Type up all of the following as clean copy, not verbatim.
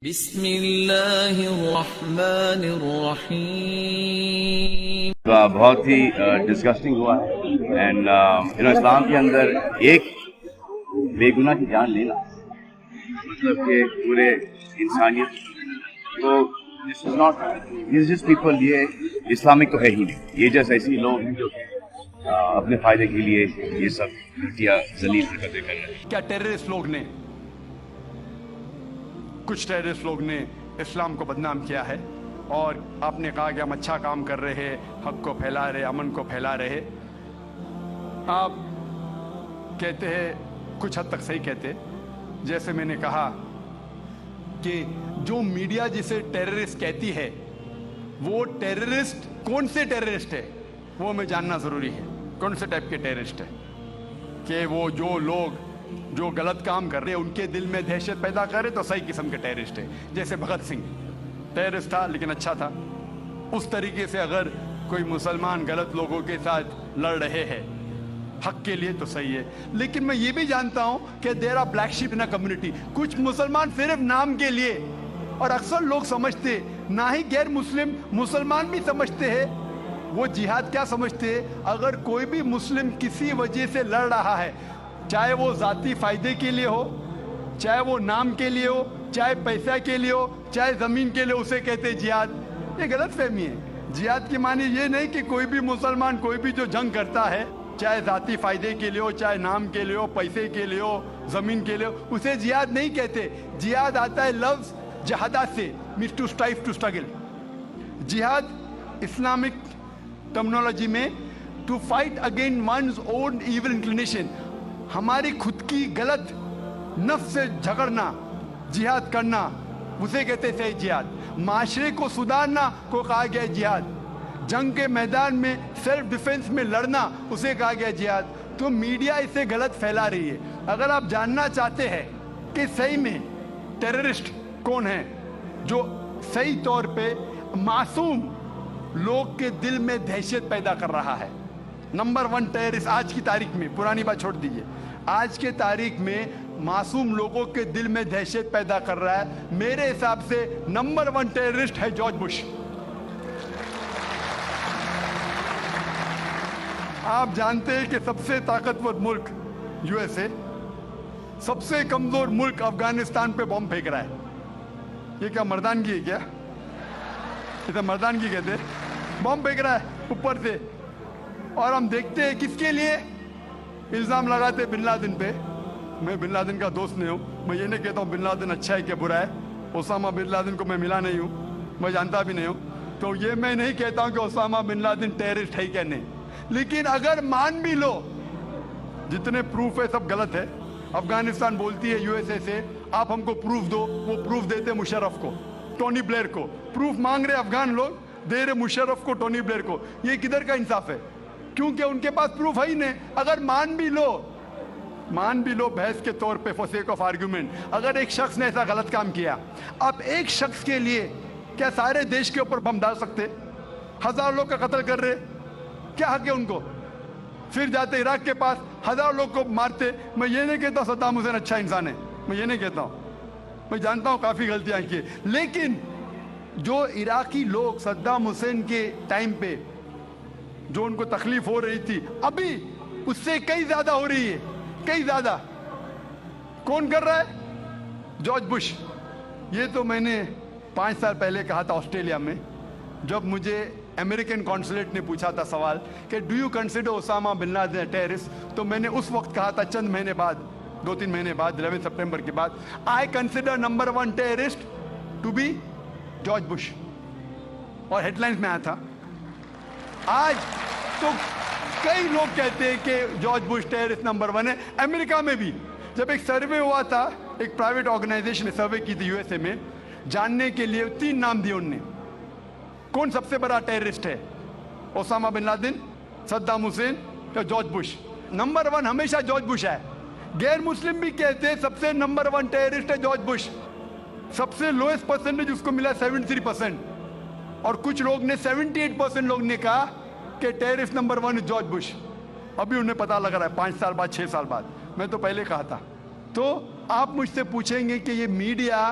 بسم اللہ الرحمن الرحیم. بہت ہی ڈسکسٹنگ ہوا ہے اینڈ اسلام کے اندر ایک بے گناہ کی جان لینا مطلب کہ پورے انسانیت تو this is not this just people, یہ اسلامک تو ہے ہی نہیں. یہ جیسے ایسے ہی لوگ ہیں جو اپنے فائدے کے لیے یہ سب غلطیاں ذلیل حرکتیں کر رہے ہیں. کیا کچھ ٹیررسٹ لوگ نے اسلام کو بدنام کیا ہے اور آپ نے کہا کہ ہم اچھا کام کر رہے ہیں، حق کو پھیلا رہے، امن کو پھیلا رہے. آپ کہتے ہیں کچھ حد تک صحیح کہتے، جیسے میں نے کہا کہ جو میڈیا جسے ٹیررسٹ کہتی ہے وہ ٹیررسٹ کون سے ٹیررسٹ ہے وہ ہمیں جاننا ضروری ہے. کون سے ٹائپ کے ٹیررسٹ ہے کہ وہ جو لوگ جو غلط کام کر رہے ہیں ان کے دل میں دہشت پیدا کر رہے تو صحیح قسم کے ٹیررسٹ ہے. جیسے بھگت سنگھ ٹیررسٹ تھا لیکن اچھا تھا. اس طریقے سے اگر کوئی مسلمان غلط لوگوں کے ساتھ لڑ رہے ہیں حق کے لیے تو صحیح ہے. لیکن میں یہ بھی جانتا ہوں کہ there are black sheep in community. کچھ مسلمان صرف نام کے لیے، اور اکثر لوگ سمجھتے نہ ہی غیر مسلمان بھی سمجھتے ہیں وہ جہاد کیا سمجھتے ہیں. اگر کوئی بھی مسلم کسی وجہ سے لڑ رہا ہے، چاہے وہ ذاتی فائدے کے لیے ہو، چاہے وہ نام کے لیے ہو، چاہے پیسہ کے لیے ہو، چاہے زمین کے لیے، اسے کہتے جہاد. یہ غلط فہمی ہے. جہاد کی معنی یہ نہیں کہ کوئی بھی مسلمان کوئی بھی جو جنگ کرتا ہے چاہے ذاتی فائدے کے لیے ہو، چاہے نام کے لیے ہو، پیسے کے لیے ہو، زمین کے لیے ہو، اسے جہاد نہیں کہتے. جہاد آتا ہے لفظ جہادہ سے، means to strive to struggle. جہاد اسلامک ٹرمنالوجی میں to fight against one's own evil inclination، ہماری خود کی غلط نفس سے جھگڑنا، جہاد کرنا، اسے کہتے صحیح جہاد. معاشرے کو سدھارنا کو کہا گیا جہاد. جنگ کے میدان میں سیلف ڈیفنس میں لڑنا اسے کہا گیا جہاد. تو میڈیا اسے غلط پھیلا رہی ہے. اگر آپ جاننا چاہتے ہیں کہ صحیح میں ٹیررسٹ کون ہیں جو صحیح طور پہ معصوم لوگ کے دل میں دہشت پیدا کر رہا ہے، نمبر 1 ٹیررسٹ آج کی تاریخ میں، پرانی بات چھوڑ دیجئے، آج کے تاریخ میں معصوم لوگوں کے دل میں دہشت پیدا کر رہا ہے، میرے حساب سے نمبر 1 ٹیررسٹ ہے جارج بش. آپ جانتے ہیں کہ سب سے طاقتور ملک یو ایس اے، سب سے کمزور ملک افغانستان پہ بم پھینک رہا ہے. یہ کیا مردانگی ہے؟ کیا اسے مردانگی کہتے ہیں؟ بم پھینک رہا ہے اوپر سے، اور ہم دیکھتے ہیں کس کے لیے الزام لگاتے بن لادن پہ. میں بن لادن کا دوست نہیں ہوں، میں یہ نہیں کہتا ہوں بن لادن اچھا ہے کہ برا ہے. اسامہ بن لادن کو میں ملا نہیں ہوں، میں جانتا بھی نہیں ہوں، تو یہ میں نہیں کہتا ہوں کہ اسامہ بن لادن ٹیررسٹ ہے کہ نہیں. لیکن اگر مان بھی لو جتنے پروف ہے سب غلط ہے. افغانستان بولتی ہے یو ایس اے سے آپ ہم کو پروف دو، وہ پروف دیتے مشرف کو، ٹونی بلیئر کو. پروف مانگ رہے افغان لوگ، دے رہے مشرف کو، ٹونی بلیئر کو. یہ کدھر کا انصاف ہے؟ کیونکہ ان کے پاس پروف ہے ہی نہیں. اگر مان بھی لو بحث کے طور پہ فور سیک آف آرگیومنٹ، اگر ایک شخص نے ایسا غلط کام کیا، اب ایک شخص کے لیے کیا سارے دیش کے اوپر بم ڈال سکتے؟ 1000 لوگ کا قتل کر رہے، کیا حق ہے ان کو؟ پھر جاتے عراق کے پاس 1000 لوگ کو مارتے. میں یہ نہیں کہتا صدام حسین اچھا انسان ہے، میں یہ نہیں کہتا ہوں، میں جانتا ہوں کافی غلطیاں کی، لیکن جو عراقی لوگ صدام حسین کے ٹائم پہ جو ان کو تکلیف ہو رہی تھی ابھی اس سے کئی زیادہ ہو رہی ہے، کئی زیادہ. کون کر رہا ہے؟ George Bush. یہ تو میں نے 5 سال پہلے کہا تھا آسٹریلیا میں، جب مجھے امریکن کانسولیٹ نے پوچھا تھا سوال کہ do you consider Osama bin Laden terrorist, تو میں نے اس وقت کہا تھا چند مہینے بعد، 2-3 مہینے بعد، 11 سپٹمبر کے بعد، I consider number 1 terrorist to be George Bush, اور ہیڈ لائنز میں آیا تھا. آج تو کئی لوگ کہتے ہیں کہ جارج بش ٹیررسٹ نمبر 1 ہے. امریکہ میں بھی جب ایک سروے ہوا تھا، ایک پرائیویٹ آرگنائزیشن نے سروے کی تھی یو ایس اے میں، جاننے کے لیے 3 نام دیے ان نے کون سب سے بڑا ٹیررسٹ ہے، Osama bin Laden, Saddam Hussein یا جارج بش. نمبر 1 ہمیشہ جارج بش ہے. غیر مسلم بھی کہتے ہیں سب سے نمبر 1 ٹیررسٹ ہے جارج بش. سب سے لوئسٹ پرسنٹیج اس کو ملا 73%، اور کچھ لوگ نے 78% لوگ نے کہا کہ ٹیررسٹ نمبر 1 جارج بش. ابھی انہیں پتا لگ رہا ہے 5 سال بعد، 6 سال بعد. میں تو پہلے کہا تھا. تو آپ مجھ سے پوچھیں گے کہ یہ میڈیا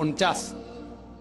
49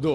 2